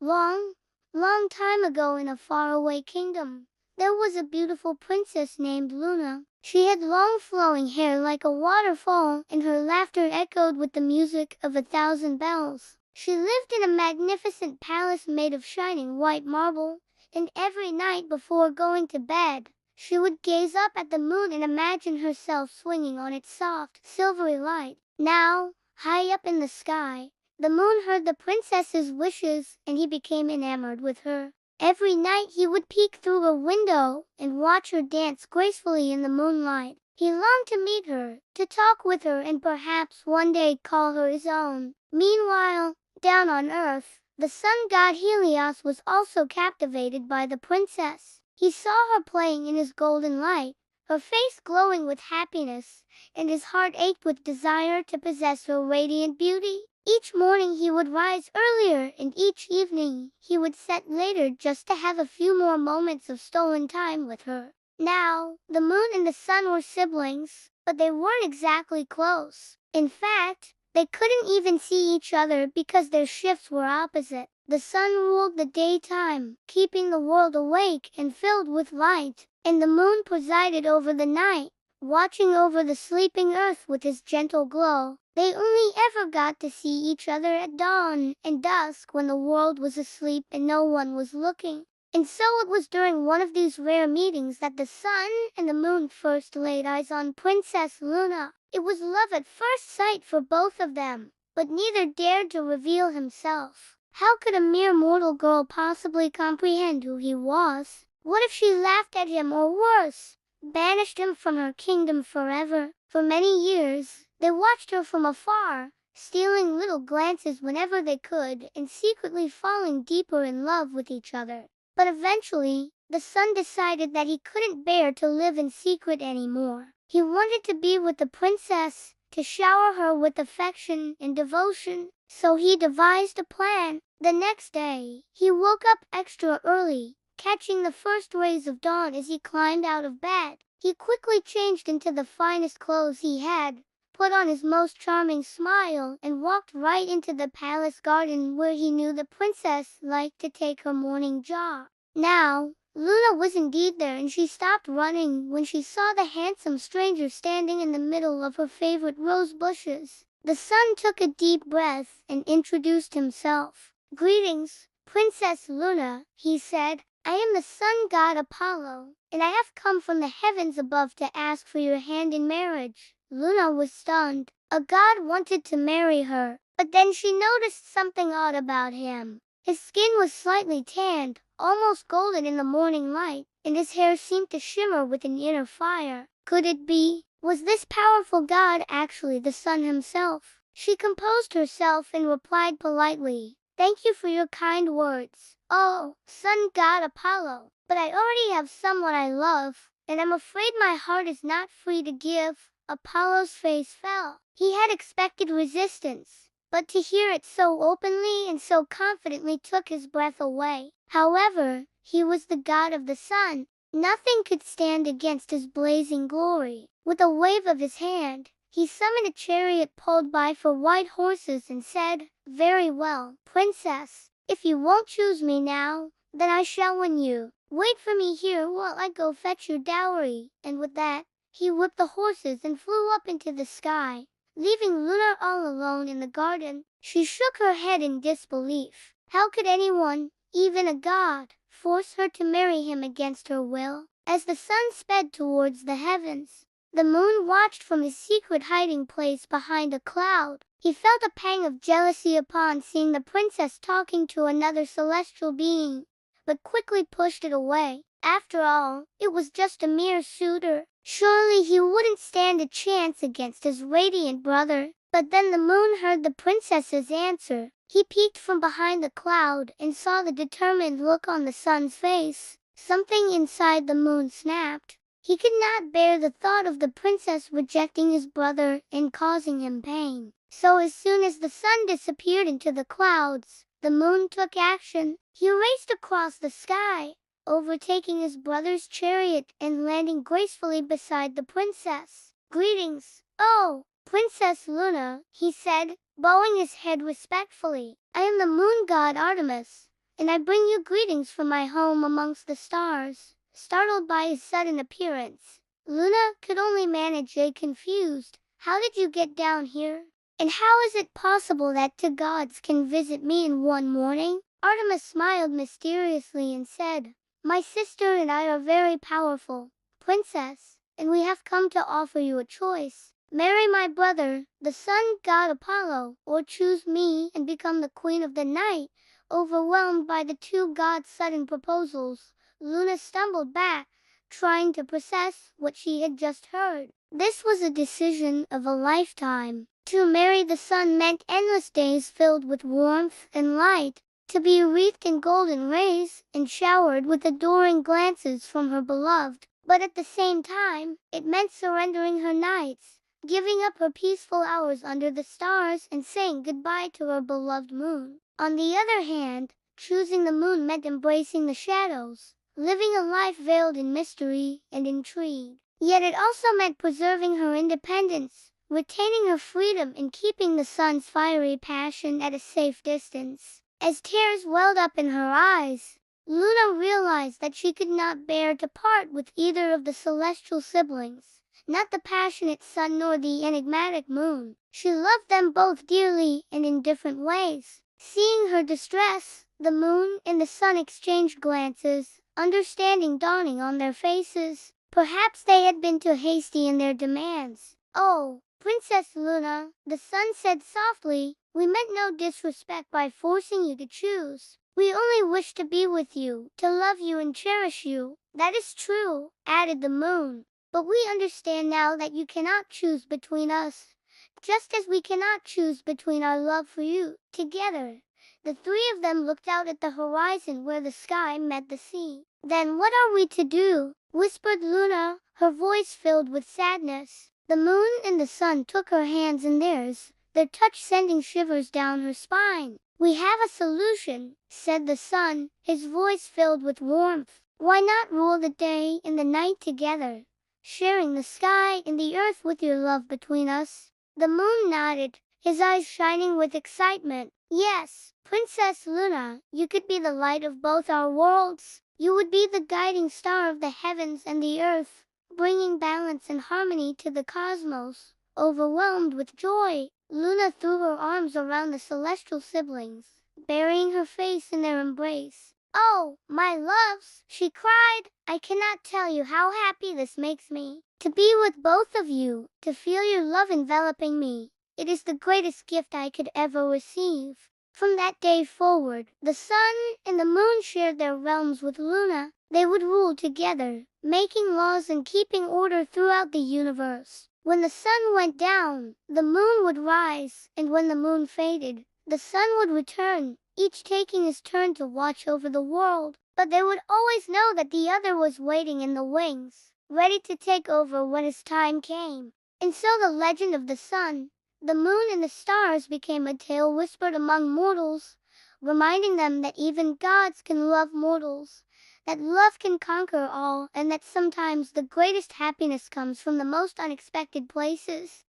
Long, long time ago in a faraway kingdom, there was a beautiful princess named Luna. She had long flowing hair like a waterfall, and her laughter echoed with the music of 1,000 bells. She lived in a magnificent palace made of shining white marble, and every night before going to bed, she would gaze up at the moon and imagine herself swinging on its soft, silvery light. Now, high up in the sky, the moon heard the princess's wishes, and he became enamored with her. Every night he would peek through a window and watch her dance gracefully in the moonlight. He longed to meet her, to talk with her, and perhaps one day call her his own. Meanwhile, down on Earth, the sun god Helios was also captivated by the princess. He saw her playing in his golden light, her face glowing with happiness, and his heart ached with desire to possess her radiant beauty. Each morning he would rise earlier, and each evening he would set later just to have a few more moments of stolen time with her. Now, the moon and the sun were siblings, but they weren't exactly close. In fact, they couldn't even see each other because their shifts were opposite. The sun ruled the daytime, keeping the world awake and filled with light, and the moon presided over the night, watching over the sleeping earth with his gentle glow. They only ever got to see each other at dawn and dusk when the world was asleep and no one was looking. And so it was during one of these rare meetings that the sun and the moon first laid eyes on Princess Luna. It was love at first sight for both of them, but neither dared to reveal himself. How could a mere mortal girl possibly comprehend who he was? What if she laughed at him, or worse, banished him from her kingdom forever? For many years, they watched her from afar, stealing little glances whenever they could, and secretly falling deeper in love with each other. But eventually, the sun decided that he couldn't bear to live in secret anymore. He wanted to be with the princess, to shower her with affection and devotion, so he devised a plan. The next day, he woke up extra early, catching the first rays of dawn as he climbed out of bed. He quickly changed into the finest clothes he had, put on his most charming smile, and walked right into the palace garden where he knew the princess liked to take her morning jog. Now, Luna was indeed there, and she stopped running when she saw the handsome stranger standing in the middle of her favorite rose bushes. The sun took a deep breath and introduced himself. "Greetings, Princess Luna," he said. "I am the sun god Apollo, and I have come from the heavens above to ask for your hand in marriage." Luna was stunned. A god wanted to marry her, but then she noticed something odd about him. His skin was slightly tanned, almost golden in the morning light, and his hair seemed to shimmer with an inner fire. Could it be? Was this powerful god actually the sun himself? She composed herself and replied politely, "Thank you for your kind words, oh, sun god Apollo, but I already have someone I love, and I'm afraid my heart is not free to give." Apollo's face fell. He had expected resistance, but to hear it so openly and so confidently took his breath away. However, he was the god of the sun. Nothing could stand against his blazing glory. With a wave of his hand, he summoned a chariot pulled by 4 white horses and said, "Very well, princess. If you won't choose me now, then I shall win you. Wait for me here while I go fetch your dowry." And with that, he whipped the horses and flew up into the sky, leaving Luna all alone in the garden. She shook her head in disbelief. How could anyone, even a god, force her to marry him against her will? As the sun sped towards the heavens, the moon watched from his secret hiding place behind a cloud. He felt a pang of jealousy upon seeing the princess talking to another celestial being, but quickly pushed it away. After all, it was just a mere suitor. Surely he wouldn't stand a chance against his radiant brother. But then the moon heard the princess's answer. He peeked from behind the cloud and saw the determined look on the sun's face. Something inside the moon snapped. He could not bear the thought of the princess rejecting his brother and causing him pain. So as soon as the sun disappeared into the clouds, the moon took action. He raced across the sky, overtaking his brother's chariot and landing gracefully beside the princess. "Greetings, oh, Princess Luna," he said, bowing his head respectfully. "I am the moon god Artemis, and I bring you greetings from my home amongst the stars." Startled by his sudden appearance, Luna could only manage a confused, "How did you get down here? And how is it possible that two gods can visit me in one morning?" Artemis smiled mysteriously and said, "My sister and I are very powerful, princess, and we have come to offer you a choice. Marry my brother, the sun god Apollo, or choose me and become the queen of the night." Overwhelmed by the two gods' sudden proposals, Luna stumbled back, trying to process what she had just heard. This was a decision of a lifetime. To marry the sun meant endless days filled with warmth and light, to be wreathed in golden rays and showered with adoring glances from her beloved. But at the same time, it meant surrendering her nights, giving up her peaceful hours under the stars and saying goodbye to her beloved moon. On the other hand, choosing the moon meant embracing the shadows, living a life veiled in mystery and intrigue. Yet it also meant preserving her independence, retaining her freedom and keeping the sun's fiery passion at a safe distance. As tears welled up in her eyes, Luna realized that she could not bear to part with either of the celestial siblings, not the passionate sun nor the enigmatic moon. She loved them both dearly and in different ways. Seeing her distress, the moon and the sun exchanged glances, understanding dawning on their faces. Perhaps they had been too hasty in their demands. "Oh, Princess Luna," the sun said softly, "we meant no disrespect by forcing you to choose. We only wished to be with you, to love you and cherish you." "That is true," added the moon, "but we understand now that you cannot choose between us, just as we cannot choose between our love for you." Together, the three of them looked out at the horizon where the sky met the sea. "Then what are we to do?" whispered Luna, her voice filled with sadness. The moon and the sun took her hands in theirs, their touch sending shivers down her spine. "We have a solution," said the sun, his voice filled with warmth. "Why not rule the day and the night together, sharing the sky and the earth with your love between us?" The moon nodded, his eyes shining with excitement. "Yes, Princess Luna, you could be the light of both our worlds. You would be the guiding star of the heavens and the earth, bringing balance and harmony to the cosmos." Overwhelmed with joy, Luna threw her arms around the celestial siblings, burying her face in their embrace. "Oh, my loves," she cried, "I cannot tell you how happy this makes me. To be with both of you, to feel your love enveloping me. It is the greatest gift I could ever receive." From that day forward, the sun and the moon shared their realms with Luna. They would rule together, making laws and keeping order throughout the universe. When the sun went down, the moon would rise, and when the moon faded, the sun would return, each taking his turn to watch over the world. But they would always know that the other was waiting in the wings, ready to take over when his time came. And so the legend of the sun, the moon and the stars became a tale whispered among mortals, reminding them that even gods can love mortals, that love can conquer all, and that sometimes the greatest happiness comes from the most unexpected places.